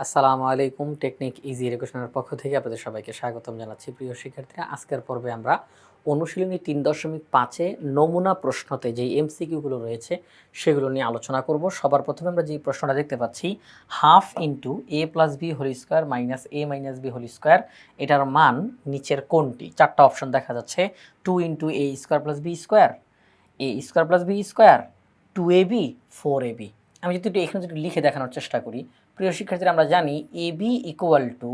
আসসালামু আলাইকুম। Technique easy এডুকেশনের পক্ষ থেকে আপনাদের সবাইকে স্বাগতম জানাচ্ছি। প্রিয় শিক্ষার্থীরা, আজকের পর্বে আমরা অনুশীলনী ৩.৫-এ নমুনা প্রশ্নতে যেই এমসিকিউগুলো রয়েছে সেগুলো নিয়ে আলোচনা করব। সবার প্রথমে আমরা যে প্রশ্নটা দেখতে পাচ্ছি, হাফ ইন্টু এ plus B whole square minus এ মাইনাস বি হোল স্কোয়ার, এটার মান নিচের কোনটি? চারটা অপশন দেখা যাচ্ছে। 2 into A square plus B square, A square plus B square, 2ab, 4ab। আমি যদি একটু এখানে যদি লিখে দেখানোর চেষ্টা করি, প্রিয় শিক্ষার্থীরা, আমরা জানি A B equal to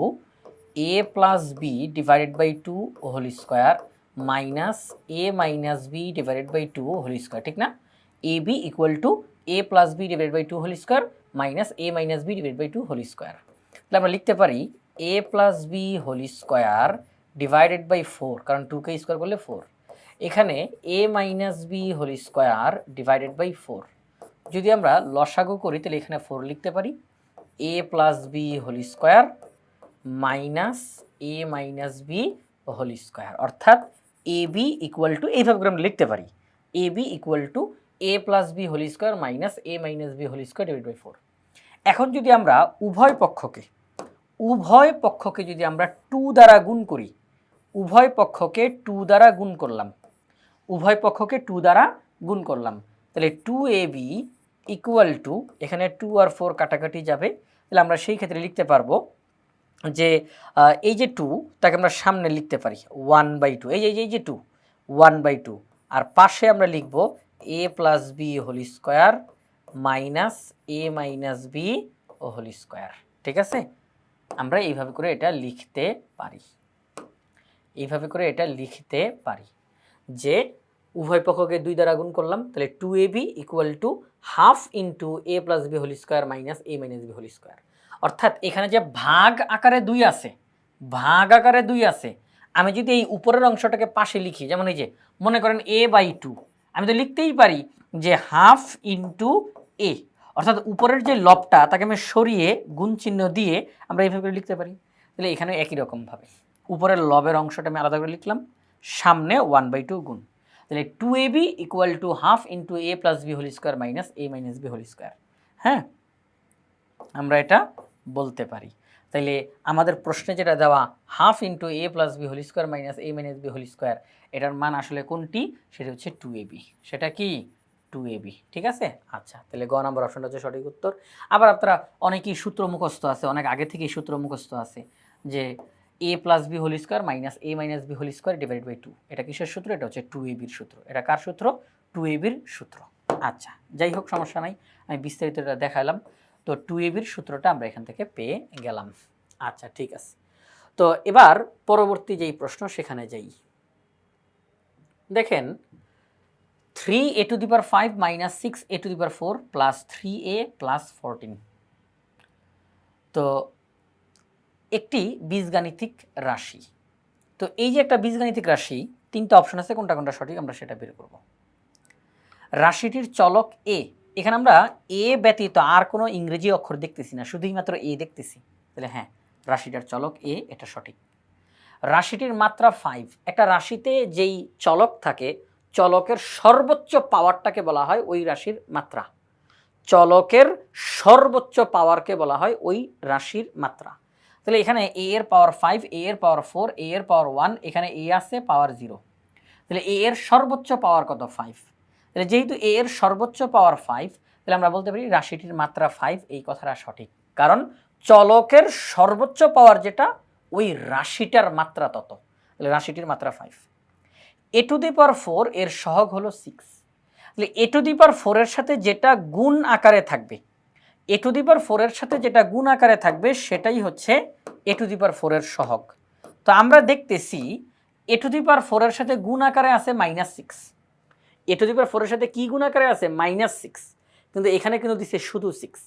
A plus B divided by 2 whole square minus A minus B divided by 2 whole square, ঠিক না? A B equal to A plus B divided by 2 whole square minus A minus B divide by 2 whole square. তাহলে আমরা লিখতে পারি A plus B whole square divided by 4, কারণ 2কে square করলে 4। এখানে A minus B whole square divided by 4। যদি আমরা লসাগু করি তাহলে এখানে 4 লিখতে পারি। A plus B whole square minus A minus B whole square, অর্থাৎ এ বি ইকুয়াল টু, এইভাবে করে আমরা লিখতে পারি, A B equal to A plus B whole square minus A minus B whole square divide by 4। এখন যদি আমরা উভয় পক্ষকে যদি আমরা 2 দ্বারা গুণ করি, উভয় পক্ষকে 2 দ্বারা গুণ করলাম, তাহলে 2ab ইকুয়াল টু, এখানে 2 আর 4 কাটাকাটি যাবে, তাহলে আমরা সেই ক্ষেত্রে লিখতে পারবো যে এই যে 2, তাকে আমরা সামনে লিখতে পারি 1/2, এই যে 2, 1/2, আর পাশে আমরা লিখব a plus B whole square minus A minus B whole square. ঠিক আছে, আমরা এইভাবে করে এটা লিখতে পারি, যে উভয় পক্ষকে 2 দ্বারা গুণ করলাম, তাহলে 2ab equal to half into A plus B whole square minus A minus B whole square. অর্থাৎ এখানে যে ভাগ আকারে 2 আছে, আমি যদি এই উপরের অংশটাকে পাশে লিখি, যেমন এই যে মনে করেন a/2, আমি তো লিখতেই পারি যে হাফ ইন্টু এ, অর্থাৎ উপরের যে লবটা তাকে আমি সরিয়ে গুণ চিহ্ন দিয়ে আমরা এইভাবে করে লিখতে পারি। তাহলে এখানে একই রকমভাবে উপরের লবের অংশটা আমি আলাদা করে লিখলাম, সামনে 1/2 গুণ, তাহলে 2ab equal to half into A plus B whole square minus A minus B whole square. হ্যাঁ, আমরা এটা বলতে পারি। তাইলে আমাদের প্রশ্নে যেটা দেওয়া হাফ ইন্টু এ plus B whole square minus এ মাইনাস বি হোল স্কোয়ার, এটার মান আসলে কোনটি? সেটা হচ্ছে 2ab। সেটা কি? 2ab। ঠিক আছে, আচ্ছা, তাহলে গ নম্বর অপশনটা হচ্ছে সঠিক উত্তর। আবার আপনারা অনেকেই সূত্র মুখস্থ আছে, অনেক আগে থেকেই সূত্র মুখস্থ আছে, যে A plus B whole square minus A minus B whole square divide by 2, এটা কিসের সূত্র? এটা হচ্ছে 2ab-র সূত্র। এটা কার সূত্র? 2ab-র সূত্র। আচ্ছা, যাই হোক, সমস্যা নাই, আমি বিস্তারিত এটা দেখালাম। তো 2ab-র সূত্রটা আমরা এখান থেকে পেয়ে গেলাম। আচ্ছা, ঠিক আছে। তো এবার পরবর্তী যেই প্রশ্ন সেখানে যাই। দেখেন, 3a to the power 5 minus 6a to the power 4 plus 3a plus 14, তো একটি বীজগাণিতিক রাশি। তো এই যে একটা বীজগাণিতিক রাশি, 3টা অপশন আছে, কোনটা কোনটা সঠিক আমরা সেটা বের করব। রাশিটির চলক এ, এখানে আমরা এ ব্যতীত আর কোনো ইংরেজি অক্ষর দেখতেছি না, শুধুই মাত্র এ দেখতেছি, তাহলে হ্যাঁ, রাশিটার চলক এ, এটা সঠিক। রাশিটির মাত্রা 5, একটা রাশিতে যেই চলক থাকে, চলকের সর্বোচ্চ পাওয়ারটাকে বলা হয় ওই রাশির মাত্রা, চলকের সর্বোচ্চ পাওয়ারকে বলা হয় ওই রাশির মাত্রা। তাহলে এখানে এ এর পাওয়ার 5, এ এর পাওয়ার 4, এ এর পাওয়ার 1, এখানে এ আছে পাওয়ার 0, তাহলে এ এর সর্বোচ্চ পাওয়ার কত? 5। তাহলে যেহেতু এ এর সর্বোচ্চ পাওয়ার 5, তাহলে আমরা বলতে পারি রাশিটির মাত্রা 5, এই কথাটা সঠিক, কারণ চলকের সর্বোচ্চ পাওয়ার যেটা, ওই রাশিটার মাত্রা তত, তাহলে রাশিটির মাত্রা 5। এ টু দি পাওয়ার 4 এর সহগ হলো 6, তাহলে এ টু দি পাওয়ার 4 এর সাথে যেটা গুণ আকারে থাকবে, এ টু দি পাওয়ার 4 এর সাথে যেটা গুণ আকারে থাকবে সেটাই হচ্ছে এ টু দি পাওয়ার 4 এর সহগ। তো আমরা দেখতেছি এ টু দি পাওয়ার 4 এর সাথে গুণ আকারে আছে -6, এ টু দি পাওয়ার 4 এর সাথে কি গুণ আকারে আছে? -6, কিন্তু এখানে কিন্তু দিছে শুধু 6।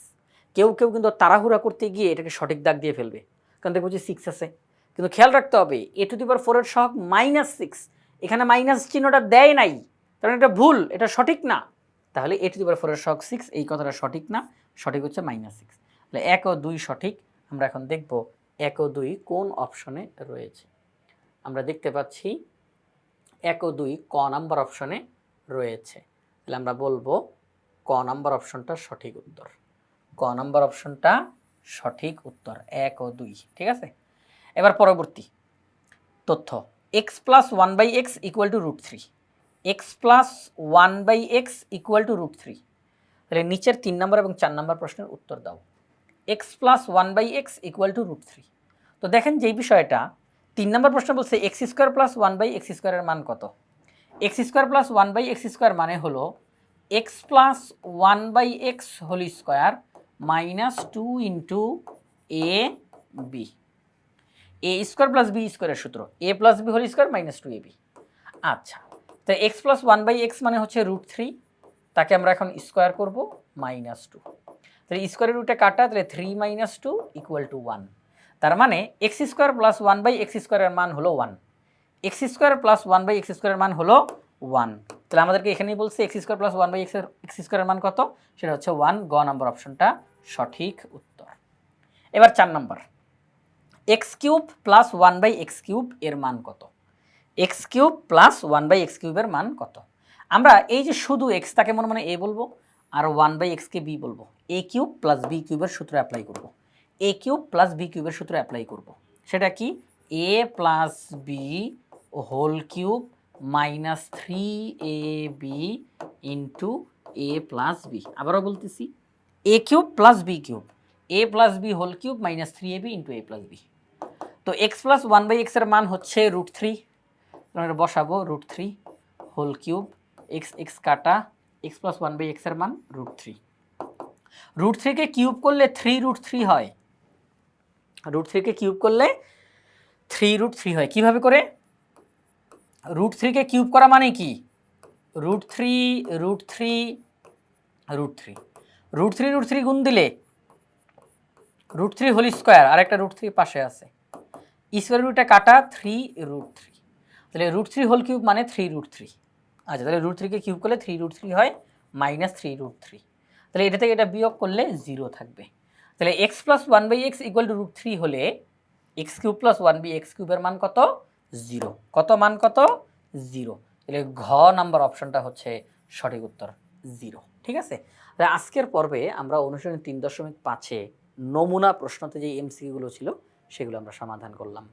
কেউ কিন্তু তাড়াহুড়া করতে গিয়ে এটাকে সঠিক দাগ দিয়ে ফেলবে, কারণ দেখবো যে 6 আছে, কিন্তু খেয়াল রাখতে হবে এ টু দি পাওয়ার 4 এর সহগ -6, এখানে মাইনাস চিহ্নটা দেয় নাই, কারণ এটা ভুল, এটা সঠিক না। তাহলে এ টু দি পাওয়ার 4 এর সহগ 6, এই কথাটা সঠিক না, সঠিক হচ্ছে -6। তাহলে 1 ও 2 সঠিক। আমরা এখন দেখব 1 ও 2 কোন অপশনে রয়েছে। আমরা দেখতে পাচ্ছি 1 ও 2 ক নাম্বার অপশনে রয়েছে, তাহলে আমরা বলবো ক নাম্বার অপশনটা সঠিক উত্তর। ক নাম্বার অপশনটা সঠিক উত্তর 1 ও 2। ঠিক আছে, এবার পরবর্তী তথ্য, x plus one by x equal to root three. X plus one by x equal to root three. তাহলে নিচের 3 নম্বর এবং 4 নম্বর প্রশ্নের উত্তর দাও। X plus one by x equal to root three. তো দেখেন যেই বিষয়টা 3 নম্বর প্রশ্ন বলছে x square plus one by x স্কোয়ারের মান কত। X square plus one by X square মানে হলো X plus one by X whole square minus two into A B. A square plus B স্কোয়ারের সূত্র A plus B whole square minus two A B. আচ্ছা, তো X plus one by x মানে হচ্ছে root three, তাকে আমরা এখন square করবো মাইনাস টু। তাহলে স্কোয়ারের রুটে কাটা, তাহলে three minus two equal to one. তার মানে x square plus one by x স্কোয়ারের মান হলো one. X square plus one by x স্কোয়ারের মান হলো ওয়ান। তাহলে আমাদেরকে এখানেই বলছে x square plus one by x স্কোয়ারের মান কত, সেটা হচ্ছে ওয়ান। গ নম্বর অপশনটা সঠিক উত্তর। এবার 4 number, X cube plus one by X cube এর মান কত। X cube plus one by X কিউবের মান কত। আমরা এই যে শুধু এক্স, তাকে মনে মনে এ বলবো, আর ওয়ান বাই এক্সকে বি বলবো। এ কিউব প্লাস বি কিউবের সূত্র অ্যাপ্লাই করব। এ কিউব প্লাস বি কিউবের সূত্র অ্যাপ্লাই করব, সেটা কি, A plus B whole cube minus three A B into A plus B. আবারও বলতেছি, A cube plus B cube, A plus B whole cube minus three A B into A plus B. তো X plus one by এক্সের মান হচ্ছে root three, আমরা বসাবো root three whole cube, X X কাটা, X plus one by এক্সের মান root three. Root থ্রিকে কিউব করলে থ্রি রুট থ্রি হয়। রুট থ্রিকে কিউব করলে থ্রি রুট থ্রি হয়। কীভাবে করে, রুট থ্রিকে কিউব করা মানে কি, root three root three root three, root three root three গুণ দিলে রুট থ্রি হোল স্কোয়ার, আর একটা রুট থ্রি পাশে আছে, স্কোয়ার রুটে কাটা থ্রি রুট থ্রি। তাহলে রুট থ্রি হোল কিউব মানে থ্রি রুট থ্রি। আচ্ছা, তাহলে রুট থ্রিকে কিউব করলে থ্রি রুট থ্রি হয় মাইনাস থ্রি রুট থ্রি। তাহলে এটা থেকে এটা বিয়োগ করলে জিরো থাকবে। তাহলে X plus one by x equal to root three হলে X cube plus one by X কিউবের মান কত, জিরো। কত মান কত, জিরো। তাহলে ঘ নাম্বার অপশনটা হচ্ছে সঠিক উত্তর, জিরো। ঠিক আছে, তাহলে আজকের পর্বে আমরা অনুশীলনী 3.5 নমুনা প্রশ্নতে যে এমসিকিউগুলো ছিল সেগুলো আমরা সমাধান করলাম।